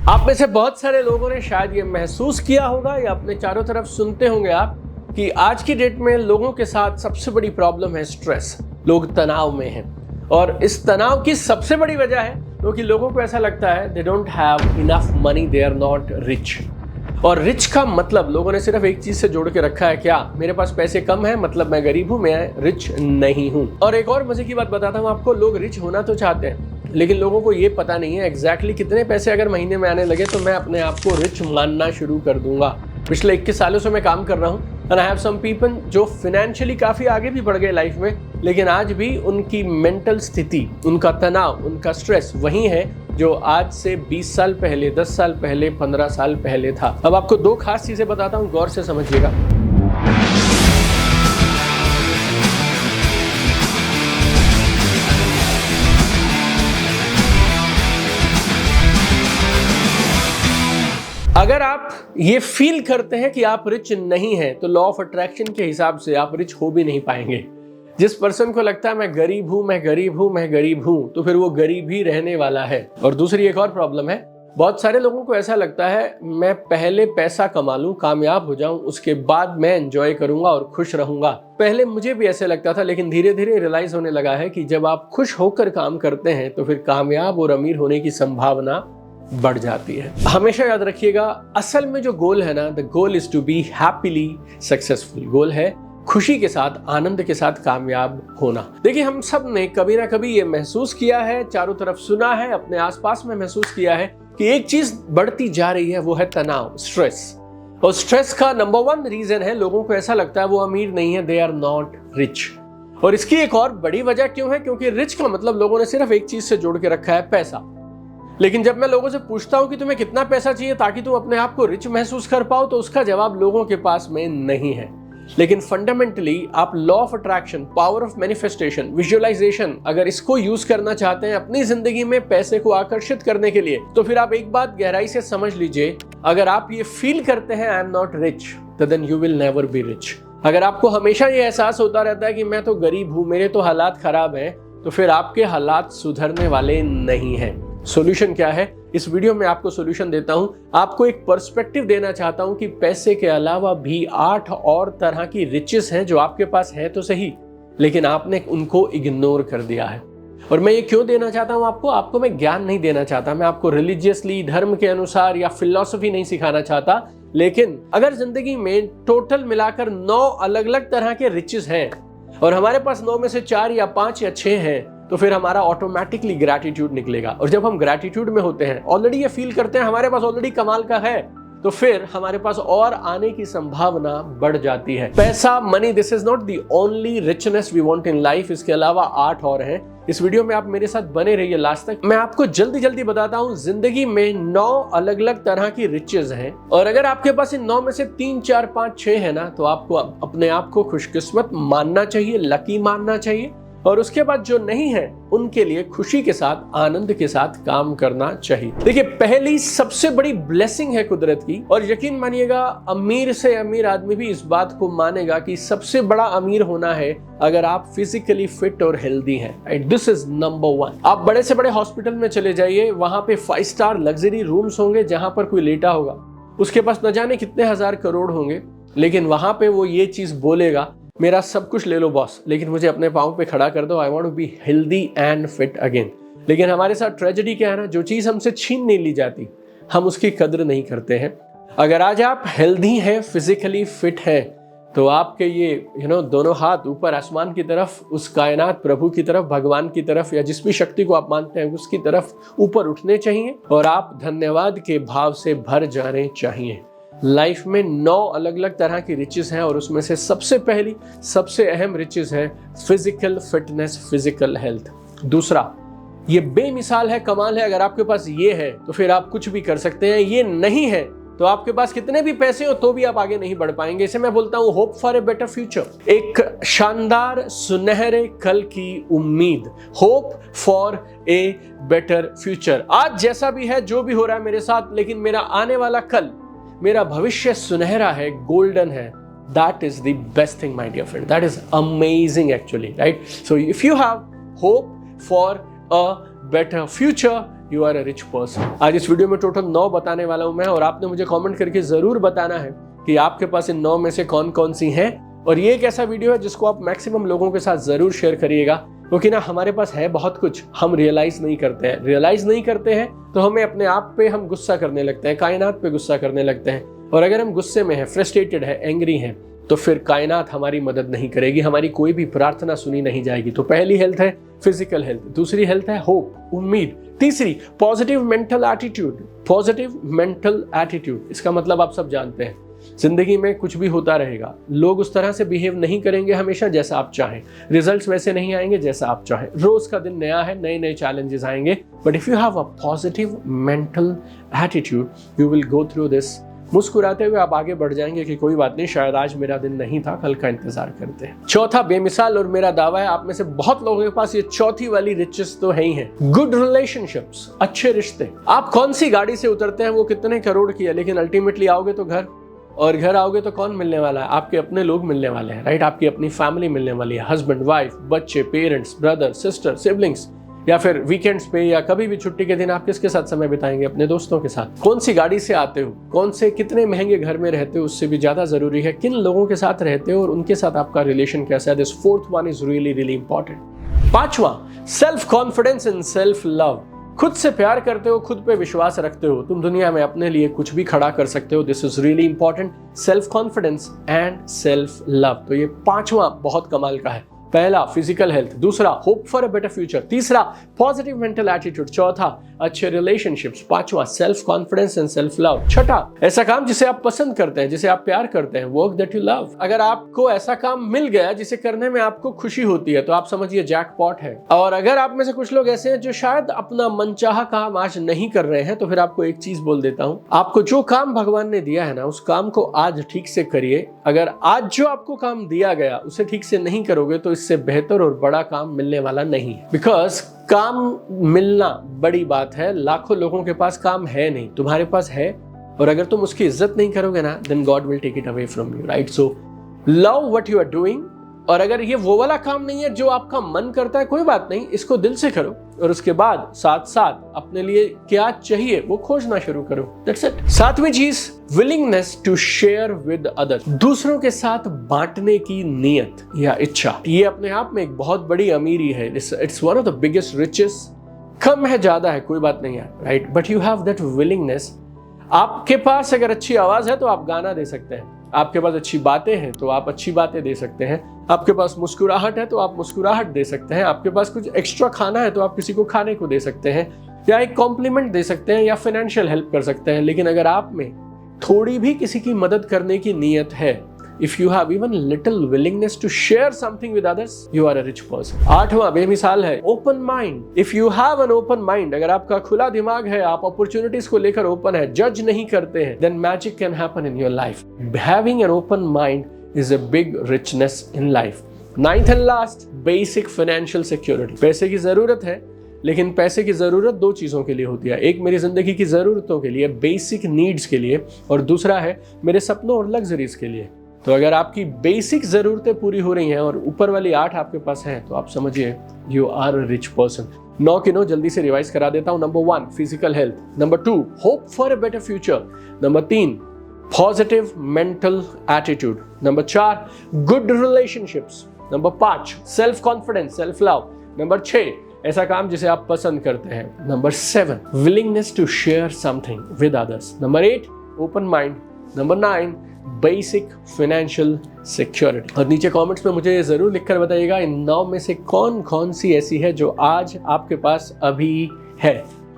आप में से बहुत सारे लोगों ने शायद ये महसूस किया होगा या अपने चारों तरफ सुनते होंगे आप कि आज की डेट में लोगों के साथ सबसे बड़ी प्रॉब्लम है स्ट्रेस। लोग तनाव में हैं और इस तनाव की सबसे बड़ी वजह है क्योंकि लोगों को ऐसा लगता है they don't have enough money, they are not rich. और रिच का मतलब लोगों ने सिर्फ एक चीज से जोड़ के रखा है, क्या मेरे पास पैसे कम है मतलब मैं गरीब हूं, मैं रिच नहीं हूं। और एक और मजे की बात बताता हूं आपको, लोग रिच होना तो चाहते हैं लेकिन लोगों को ये पता नहीं है एग्जैक्टली कितने पैसे अगर महीने में आने लगे तो मैं अपने आप को रिच मानना शुरू कर दूंगा। पिछले 21 सालों से मैं काम कर रहा हूँ and I have some people जो फाइनेंशियली काफ़ी आगे भी बढ़ गए लाइफ में, लेकिन आज भी उनकी मेंटल स्थिति, उनका तनाव, उनका स्ट्रेस वही है जो आज से 20 साल पहले, 10 साल पहले, 15 साल पहले था। अब आपको दो खास चीज़ें बताता हूँ, गौर से समझिएगा। अगर आप ये फील करते हैं कि आप रिच नहीं हैं तो लॉ ऑफ अट्रैक्शन के हिसाब से आप रिच हो भी नहीं पाएंगे। जिस पर्सन को लगता है मैं गरीब हूं, मैं गरीब हूं, मैं गरीब हूं, तो फिर वो गरीब ही रहने वाला है। और दूसरी एक और प्रॉब्लम है, बहुत सारे लोगों को ऐसा लगता है मैं पहले पैसा कमा लूं, कामयाब हो जाऊं, उसके बाद मैं एंजॉय करूंगा और खुश रहूंगा। पहले मुझे भी ऐसे लगता था लेकिन धीरे धीरे रियलाइज होने लगा है कि जब आप खुश होकर काम करते हैं तो फिर कामयाब और अमीर होने की संभावना बढ़ जाती है। हमेशा याद रखिएगा, असल में जो गोल है ना, the goal is to be happily successful. Goal है खुशी के साथ, आनंद के साथ कामयाब होना। देखिए, हम सब ने कभी ना कभी ये महसूस किया है, चारों तरफ सुना है, अपने आसपास में महसूस किया है कि एक चीज बढ़ती जा रही है, वो है तनाव, स्ट्रेस। और स्ट्रेस का नंबर 1 रीजन है लोगों को ऐसा लगता है वो अमीर नहीं है, दे आर नॉट रिच। और इसकी एक और बड़ी वजह क्यों है? क्योंकि रिच का मतलब लोगों ने सिर्फ एक चीज से जोड़ के रखा है, पैसा। लेकिन जब मैं लोगों से पूछता हूं कि तुम्हें कितना पैसा चाहिए ताकि तुम अपने आप को रिच महसूस कर पाओ, तो उसका जवाब लोगों के पास में नहीं है। लेकिन फंडामेंटली आप law of attraction, power of manifestation, visualisation, अगर इसको यूज करना चाहते हैं अपनी जिंदगी में पैसे को आकर्षित करने के लिए, तो फिर आप एक बात गहराई से समझ लीजिए, अगर आप ये फील करते हैं आई एम नॉट रिच, तो then you will never be rich. अगर आपको हमेशा ये एहसास होता रहता है कि मैं तो गरीब हूं, मेरे तो हालात खराब हैं, तो फिर आपके हालात सुधरने वाले नहीं हैं। सॉल्यूशन क्या है? इस वीडियो में आपको सॉल्यूशन देता हूं। आपको एक पर्सपेक्टिव देना चाहता हूं कि पैसे के अलावा भी 8 और तरह की रिचेस हैं जो आपके पास है तो सही, लेकिन आपने उनको इग्नोर कर दिया है। और मैं ये क्यों देना चाहता हूं आपको मैं ज्ञान नहीं देना चाहता, मैं आपको रिलीजियसली, धर्म के अनुसार या फिलॉसफी नहीं सिखाना चाहता। लेकिन अगर जिंदगी में टोटल मिलाकर 9 अलग अलग तरह के रिचेस हैं और हमारे पास 9 में से 4 या 5 या 6 हैं, तो फिर हमारा ऑटोमेटिकली ग्रैटिट्यूड निकलेगा। और जब हम ग्रैटिट्यूड में होते हैं, ऑलरेडी ये फील करते हैं हमारे पास ऑलरेडी कमाल का है, तो फिर हमारे पास और आने की संभावना बढ़ जाती है। पैसा, money, this is not the only richness we want in life. इसके अलावा 8 और हैं। इस वीडियो में आप मेरे साथ बने रहिए लास्ट तक। मैं आपको जल्दी जल्दी बताता हूँ, जिंदगी में 9 अलग अलग तरह की रिचेस हैं और अगर आपके पास इन 9 में से 3, 4, 5, 6 है ना, तो आपको अपने आप को खुशकिस्मत मानना चाहिए, लकी मानना चाहिए। और उसके बाद जो नहीं है उनके लिए खुशी के साथ, आनंद के साथ काम करना चाहिए। देखिए, पहली सबसे बड़ी ब्लेसिंग है कुदरत की, और यकीन मानिएगा अमीर से अमीर आदमी भी इस बात को मानेगा कि सबसे बड़ा अमीर होना है अगर आप फिजिकली फिट और हेल्दी हैं। This is number 1। आप बड़े से बड़े हॉस्पिटल में चले जाइए, वहां पे 5 स्टार लग्जरी रूम्स होंगे जहां पर कोई लेटा होगा, उसके पास न जाने कितने हजार करोड़ होंगे, लेकिन वहां पे वो ये चीज बोलेगा, मेरा सब कुछ ले लो बॉस, लेकिन मुझे अपने पाँव पे खड़ा कर दो, I want to be healthy and fit again. लेकिन हमारे साथ ट्रेजेडी क्या है ना, जो चीज़ हमसे छीन नहीं ली जाती हम उसकी कदर नहीं करते हैं। अगर आज आप हेल्दी हैं, फिजिकली फिट हैं, तो आपके ये दोनों हाथ ऊपर आसमान की तरफ, उस कायनात प्रभु की तरफ, भगवान की तरफ, या जिस भी शक्ति को आप मानते हैं उसकी तरफ ऊपर उठने चाहिए और आप धन्यवाद के भाव से भर जाने चाहिए। लाइफ में 9 अलग अलग तरह की रिचेस हैं और उसमें से सबसे पहली, सबसे अहम रिचेस है फिजिकल फिटनेस, फिजिकल हेल्थ। दूसरा, ये बेमिसाल है, कमाल है। अगर आपके पास ये है तो फिर आप कुछ भी कर सकते हैं। ये नहीं है तो आपके पास कितने भी पैसे हो तो भी आप आगे नहीं बढ़ पाएंगे। इसे मैं बोलता हूं hope for a better future, एक शानदार सुनहरे कल की उम्मीद। Hope for a better future. आज जैसा भी है, जो भी हो रहा है मेरे साथ, लेकिन मेरा आने वाला कल, मेरा भविष्य सुनहरा है, गोल्डन है। That is the best thing, my dear friend. That is amazing actually, right? So if you have hope for a better future, you are a rich person. आज इस वीडियो में टोटल 9 बताने वाला हूं मैं, और आपने मुझे कमेंट करके जरूर बताना है कि आपके पास इन 9 में से कौन कौन सी हैं। और ये एक ऐसा वीडियो है जिसको आप मैक्सिमम लोगों के साथ जरूर शेयर करिएगा, क्योंकि ना हमारे पास है बहुत कुछ, हम रियलाइज नहीं करते हैं तो हमें अपने आप पे हम गुस्सा करने लगते हैं, कायनात पे गुस्सा करने लगते हैं। और अगर हम गुस्से में हैं, फ्रस्ट्रेटेड है, एंग्री हैं, तो फिर कायनात हमारी मदद नहीं करेगी, हमारी कोई भी प्रार्थना सुनी नहीं जाएगी। तो पहली हेल्थ है फिजिकल हेल्थ, दूसरी हेल्थ है होप, उम्मीद, तीसरी पॉजिटिव मेंटल एटीट्यूड। इसका मतलब आप सब जानते हैं, जिंदगी में कुछ भी होता रहेगा, लोग उस तरह से बिहेव नहीं करेंगे हमेशा जैसा आप चाहें, रिजल्ट्स वैसे नहीं आएंगे जैसा आप चाहें। रोज का दिन नया है, नए नए चैलेंजेस आएंगे, but if you have a positive mental attitude you will go through this. मुस्कुराते हुए आप आगे बढ़ जाएंगे कि कोई बात नहीं, शायद आज मेरा दिन नहीं था, कल का इंतजार करते हैं। चौथा बेमिसाल, और मेरा दावा है आप में से बहुत लोगों के पास ये चौथी वाली रिचेस तो है ही है, गुड रिलेशनशिप्स, अच्छे रिश्ते। आप कौन सी गाड़ी से उतरते हैं वो कितने करोड़ की है, लेकिन अल्टीमेटली आओगे तो घर, और घर आओगे तो कौन मिलने वाला है? आपके अपने लोग मिलने वाले हैं, राइट? आपकी अपनी फैमिली मिलने वाली है, हस्बैंड, वाइफ, बच्चे, पेरेंट्स, ब्रदर, सिस्टर, सिबलिंग्स, या फिर वीकेंड्स पे या कभी भी छुट्टी के दिन आप किसके साथ समय बिताएंगे? अपने दोस्तों के साथ। कौन सी गाड़ी से आते हो, कौन से कितने महंगे घर में रहते हो, उससे भी ज्यादा जरूरी है किन लोगों के साथ रहते हो और उनके साथ आपका रिलेशन कैसा है। This fourth one is really important. पांचवा, self confidence and self love. खुद से प्यार करते हो, खुद पे विश्वास रखते हो, तुम दुनिया में अपने लिए कुछ भी खड़ा कर सकते हो। This is really important, self confidence and self love. तो ये पांचवा बहुत कमाल का है। पहला फिजिकल हेल्थ, दूसरा hope for a better future, तीसरा पॉजिटिव मेंटल एटीट्यूड, चौथा अच्छे रिलेशनशिप्स, पांचवा self confidence and self love, छठा ऐसा काम जिसे आप पसंद करते हैं, जिसे आप प्यार करते हैं, वर्क दैट यू लव। अगर आपको ऐसा काम मिल गया जिसे करने में आपको खुशी होती है तो आप समझिए जैकपॉट है। और अगर आप में से कुछ लोग ऐसे हैं जो शायद अपना मनचाहा काम आज नहीं कर रहे हैं, तो फिर आपको एक चीज बोल देता हूं, आपको जो काम भगवान ने दिया है ना, उस काम को आज ठीक से करिए। अगर आज जो आपको काम दिया गया उसे ठीक से नहीं करोगे तो इससे बेहतर और बड़ा काम मिलने वाला नहीं है। बिकॉज काम मिलना बड़ी बात है, लाखों लोगों के पास काम है नहीं, तुम्हारे पास है, और अगर तुम उसकी इज्जत नहीं करोगे ना, then God will take it away from you, right? So love what you are doing. और अगर ये वो वाला काम नहीं है जो आपका मन करता है, कोई बात नहीं, इसको दिल से करो, और उसके बाद साथ साथ अपने लिए क्या चाहिए वो खोजना शुरू करो। That's it. सातवीं चीज, willingness to share with others. दूसरों के साथ बांटने की नीयत या इच्छा, ये अपने आप में एक बहुत बड़ी अमीरी है। It's one of the biggest riches. कम है ज्यादा है कोई बात नहीं है, right? But you have that willingness. आपके पास अगर अच्छी आवाज है तो आप गाना दे सकते हैं, आपके पास अच्छी बातें हैं तो आप अच्छी बातें दे सकते हैं, आपके पास मुस्कुराहट है तो आप मुस्कुराहट दे सकते हैं, आपके पास कुछ एक्स्ट्रा खाना है तो आप किसी को खाने को दे सकते हैं, या एक कॉम्प्लीमेंट दे सकते हैं, या फाइनेंशियल हेल्प कर सकते हैं। लेकिन अगर आप में थोड़ी भी किसी की मदद करने की नीयत है, if you have even little willingness to share something with others, you are a rich person. आठवां बेमिसाल है open mind. If you have an open mind, अगर आपका खुला दिमाग है, आप अपॉर्चुनिटीज को लेकर ओपन है, जज नहीं करते हैं, then magic can happen in your life. Having an open mind is a big richness in life. Ninth and last, basic financial security. पैसे की जरूरत है, लेकिन पैसे की जरूरत दो चीजों के लिए होती है। एक मेरी जिंदगी की जरूरतों के लिए, बेसिक नीड्स के लिए, और दूसरा है मेरे सपनों और लग्जरीज के लिए। तो अगर आपकी बेसिक जरूरतें पूरी हो रही हैं और ऊपर वाली 8 आपके पास हैं, तो आप समझिए you are a rich person. 9 के 9 जल्दी से रिवाइज करा देता हूं। Number 1 physical health, number 2 hope for a better future, number 3 positive mental attitude, number 4 good relationships, number 5 self confidence, self love, number 6 ऐसा काम जिसे आप पसंद करते हैं, number 7 willingness to share something with others, number 8 open mind, number 9 basic financial security. और नीचे comments में मुझे जरूर लिखकर बताइएगा इन 9 में से कौन कौन सी ऐसी है जो आज आपके पास अभी है,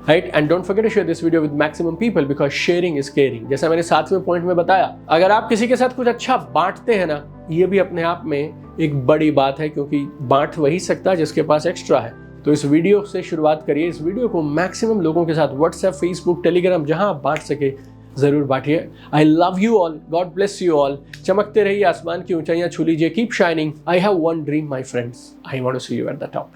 right? And don't forget to share this video with maximum people, because sharing is caring. जैसा मैंने 7वें पॉइंट में बताया, अगर आप किसी के साथ कुछ अच्छा बांटते हैं ना, ये भी अपने आप में एक बड़ी बात है, क्योंकि बांट वही सकता है जिसके पास एक्स्ट्रा है। तो इस वीडियो से शुरुआत करिए, इस वीडियो को मैक्सिमम लोगों के साथ व्हाट्सएप, फेसबुक, टेलीग्राम, जहां आप बांट सके जरूर बांटिए। I love you all, God bless you all. चमकते रहिए, आसमान की ऊंचाइयां छू लीजिए, keep shining. I have one dream my friends, I want to see you at the top.